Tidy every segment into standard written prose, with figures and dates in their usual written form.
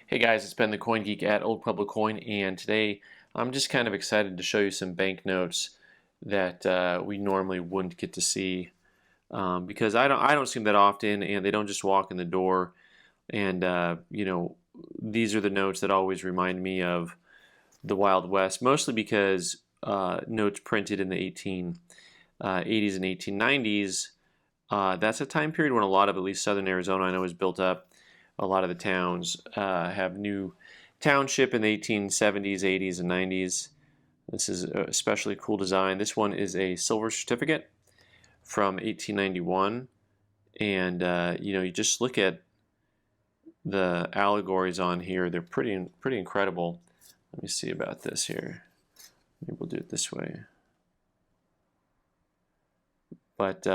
Hey guys, it's Ben the Coin Geek at Old Pueblo Coin, and today I'm just kind of excited to show you some banknotes that we normally wouldn't get to see because I don't see them that often, and they don't just walk in the door. And these are the notes that always remind me of the Wild West, mostly because notes printed in the 1880s and 1890s. That's a time period when a lot of, at least southern Arizona, I know, was built up. A lot of the towns have new township in the 1870s, 80s, and 90s. This is a especially cool design. This one is a silver certificate from 1891, and you just look at the allegories on here. They're pretty incredible. Let me see about this here. Maybe we'll do it this way. But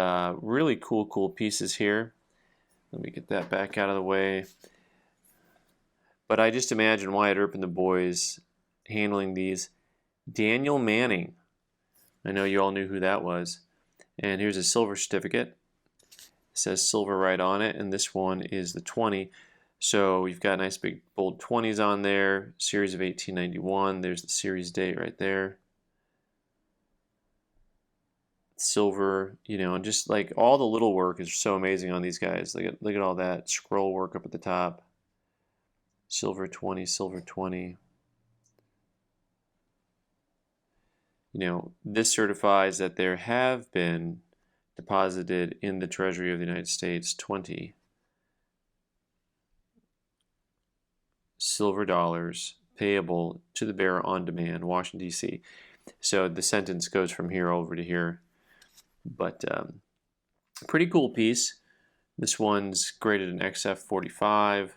really cool pieces here. Let me get that back out of the way. But I just imagine Wyatt Earp and the boys handling these. Daniel Manning. I know you all knew who that was. And here's a silver certificate. It says silver right on it, and this one is the 20. So we've got nice big bold 20s on there. Series of 1891. There's the series date right there. Silver, and just like all the little work is so amazing on these guys. Look at all that scroll work up at the top. Silver 20, silver 20. This certifies that there have been deposited in the Treasury of the United States 20 silver dollars payable to the bearer on demand, Washington, D.C. So the sentence goes from here over to here. But pretty cool piece. This one's graded an XF45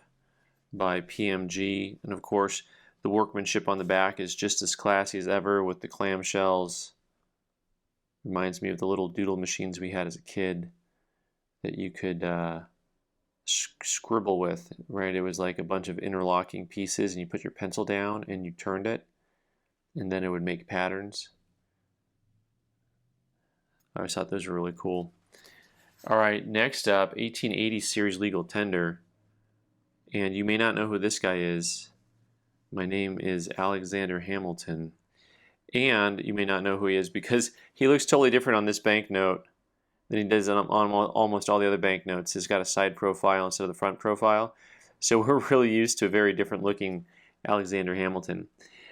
by PMG, and of course the workmanship on the back is just as classy as ever with the clamshells. Reminds me of the little doodle machines we had as a kid that you could scribble with, right? It was like a bunch of interlocking pieces, and you put your pencil down and you turned it, and then it would make patterns. I always thought those were really cool. All right, next up, 1880 series legal tender. And you may not know who this guy is. My name is Alexander Hamilton. And you may not know who he is because he looks totally different on this banknote than he does on almost all the other banknotes. He's got a side profile instead of the front profile. So we're really used to a very different looking Alexander Hamilton.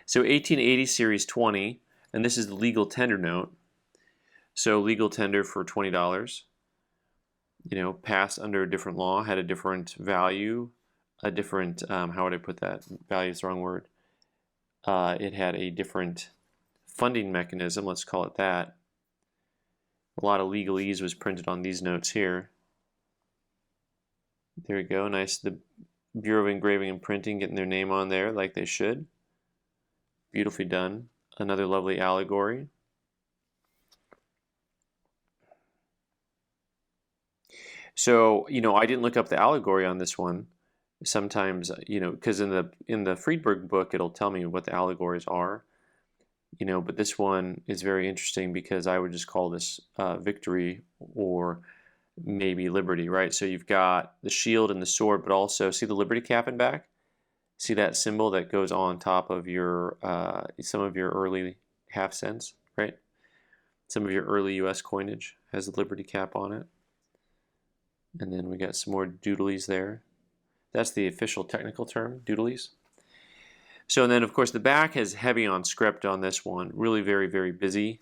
So 1880 series 20, and this is the legal tender note. So legal tender for $20, passed under a different law, had a different value, a different, how would I put that? Value is the wrong word. It had a different funding mechanism, let's call it that. A lot of legalese was printed on these notes here. There we go, nice. The Bureau of Engraving and Printing getting their name on there like they should. Beautifully done. Another lovely allegory. So, I didn't look up the allegory on this one. Sometimes, because in the Friedberg book, it'll tell me what the allegories are. But this one is very interesting because I would just call this victory or maybe liberty, right? So you've got the shield and the sword, but also see the liberty cap in back? See that symbol that goes on top of your some of your early half cents, right? Some of your early U.S. coinage has the liberty cap on it. And then we got some more doodlies there. That's the official technical term, doodlies. So, and then of course the back is heavy on script on this one, really very busy.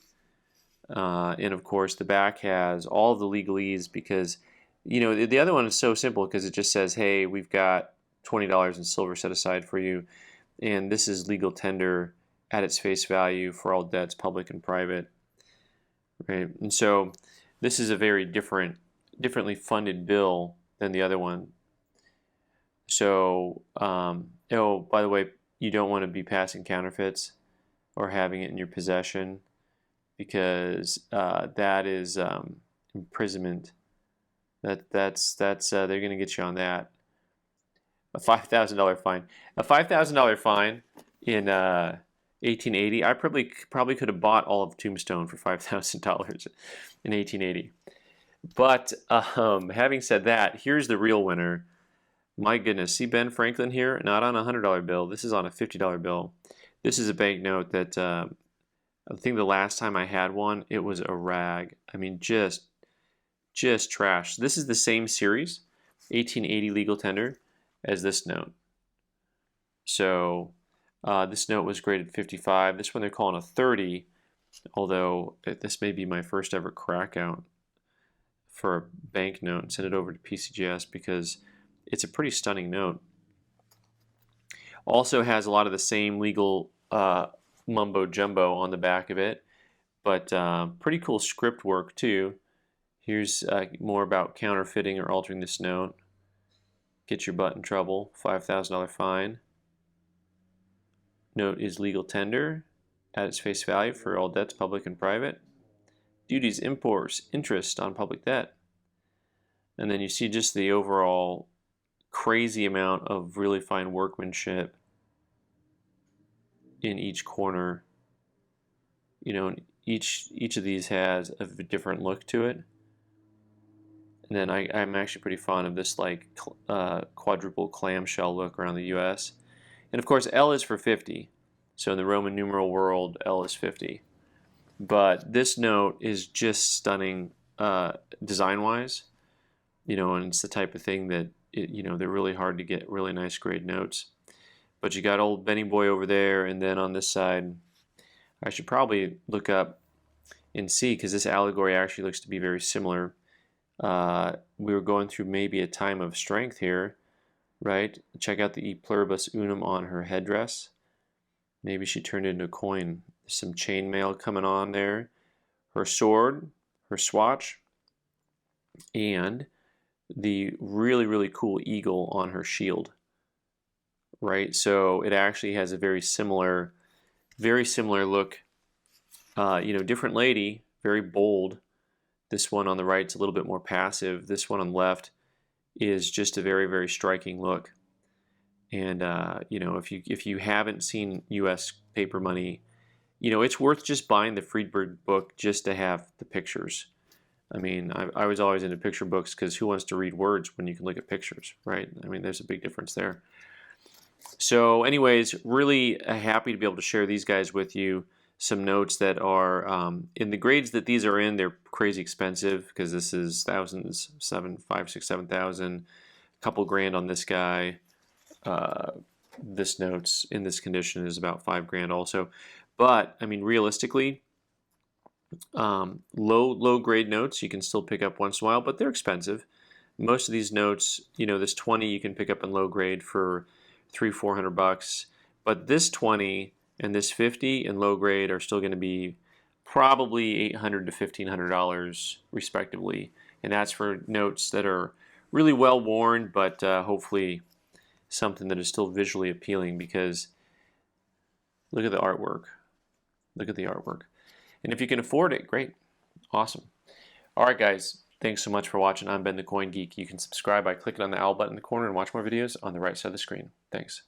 And of course the back has all of the legalese because, the other one is so simple because it just says, hey, we've got $20 in silver set aside for you. And this is legal tender at its face value for all debts, public and private. Right? And so this is a very differently funded bill than the other one. So, oh, by the way, you don't want to be passing counterfeits or having it in your possession because that is imprisonment. That's they're going to get you on that. A $5,000 fine. A $5,000 fine in 1880. I probably could have bought all of Tombstone for $5,000 in 1880. But having said that, here's the real winner. My goodness, see Ben Franklin here? Not on a $100 bill. This is on a $50 bill. This is a banknote that I think the last time I had one, it was a rag. I mean, just trash. This is the same series, 1880 legal tender, as this note. So this note was graded 55. This one they're calling a 30, although this may be my first ever crack out for a banknote and send it over to PCGS because it's a pretty stunning note. Also has a lot of the same legal mumbo jumbo on the back of it, but pretty cool script work too. Here's more about counterfeiting or altering this note. Get your butt in trouble, $5,000 fine. Note is legal tender at its face value for all debts, public and private. Duties, imports, interest on public debt. And then you see just the overall crazy amount of really fine workmanship in each corner. You know, each of these has a different look to it. And then I'm actually pretty fond of this like quadruple clamshell look around the US. And of course L is for 50. So in the Roman numeral world, L is 50. But this note is just stunning design-wise. You know, and it's the type of thing that, you know, they're really hard to get really nice grade notes. But you got old Benny Boy over there, and then on this side, I should probably look up and see, because this allegory actually looks to be very similar. We were going through maybe a time of strength here, right? Check out the E pluribus unum on her headdress. Maybe she turned into a coin. Some chainmail coming on there. Her sword, her swatch, and the really, really cool eagle on her shield, right? So it actually has a very similar look. You know, different lady, very bold. This one on the right is a little bit more passive. This one on the left is just a very, very striking look. And you know, if you haven't seen U.S. paper money, you know, it's worth just buying the Friedberg book just to have the pictures. I mean, I was always into picture books because who wants to read words when you can look at pictures, right? I mean, there's a big difference there. So anyways, really happy to be able to share these guys with you. Some notes that are in the grades that these are in, they're crazy expensive because this is thousands, 5, 6, 7,000, a couple grand on this guy. This note's in this condition is about 5 grand also. But I mean, realistically, low grade notes you can still pick up once in a while, but they're expensive. Most of these notes, you know, this 20 you can pick up in low grade for $300-400, but this 20 and this 50 in low grade are still going to be probably $800 to $1,500 respectively, and that's for notes that are really well worn, but hopefully something that is still visually appealing, because look at the artwork. Look at the artwork. And if you can afford it, great. Awesome. All right, guys. Thanks so much for watching. I'm Ben the Coin Geek. You can subscribe by clicking on the owl button in the corner and watch more videos on the right side of the screen. Thanks.